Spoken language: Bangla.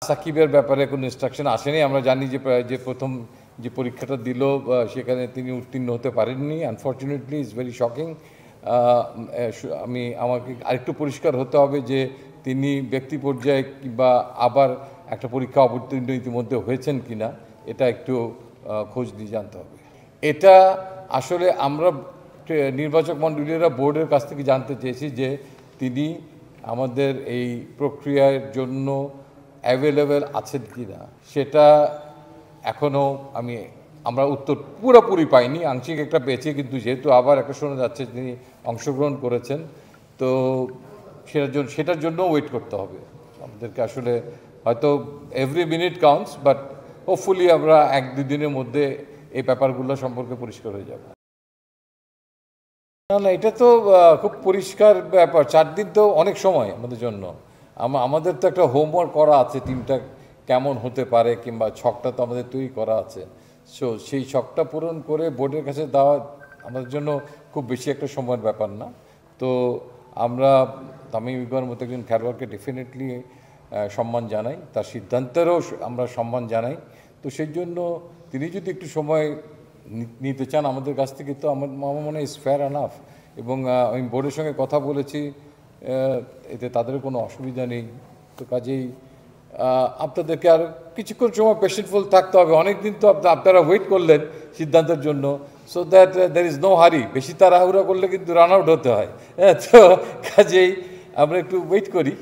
সাকিবের ব্যাপারে কোনো ইনস্ট্রাকশন আসেনি। আমরা জানি যে প্রথম যে পরীক্ষাটা দিল সেখানে তিনি উত্তীর্ণ হতে পারেননি। Unfortunately it's very shocking. আমাকে আরেকটু পরিষ্কার হতে হবে যে তিনি ব্যক্তি পর্যায়ে কিংবা আবার একটা পরীক্ষা অবতীর্ণ ইতিমধ্যে হয়েছেন কিনা এটা একটু খোঁজ দিয়ে জানতে হবে। এটা আসলে আমরা নির্বাচক মণ্ডলীরা বোর্ডের কাছ থেকে জানতে চেয়েছি যে তিনি আমাদের এই প্রক্রিয়ার জন্য অ্যাভেলেবেল আছেন কি না, সেটা এখনও আমরা উত্তর পুরোপুরি পাইনি, আংশিক একটা পেয়েছি। কিন্তু যেহেতু আবার একটা শোনা যাচ্ছে তিনি অংশগ্রহণ করেছেন, তো সেটার জন্য ওয়েট করতে হবে আমাদেরকে। আসলে হয়তো every minute counts, but hopefully আমরা 1-2 দিনের মধ্যে এই ব্যাপারগুলো সম্পর্কে পরিষ্কার হয়ে যাব। না, এটা তো খুব পরিষ্কার ব্যাপার। 4 দিন তো অনেক সময় আমাদের জন্য। আমাদের তো একটা হোমওয়ার্ক করা আছে, টিমটা কেমন হতে পারে, কিংবা ছকটা তো আমাদের তৈরি করা আছে। সো সেই ছকটা পূরণ করে বোর্ডের কাছে দেওয়া আমাদের জন্য খুব বেশি একটা সময়ের ব্যাপার না। তো আমরা তামিম ইকবালের মতো একজন খেলোয়াড়কে ডেফিনেটলি সম্মান জানাই, তার সিদ্ধান্তেরও আমরা সম্মান জানাই। তো সেই জন্য তিনি যদি একটু সময় নিতে চান আমাদের কাছ থেকে, তো আমার মনে হয় ইজ ফেয়ার এনাফ। এবং আমি বোর্ডের সঙ্গে কথা বলেছি, এতে তাদের কোনো অসুবিধা নেই। তো কাজেই আপনাদেরকে আর কিছুক্ষণ সময় পেশেন্টফুল থাকতে হবে। অনেক দিন তো আপনারা ওয়েট করলেন সিদ্ধান্তের জন্য, so that there is no hurry. বেশি তাড়াহুড়া করলে কিন্তু রান আউট হতে হয়। তো কাজেই আমরা একটু ওয়েট করি।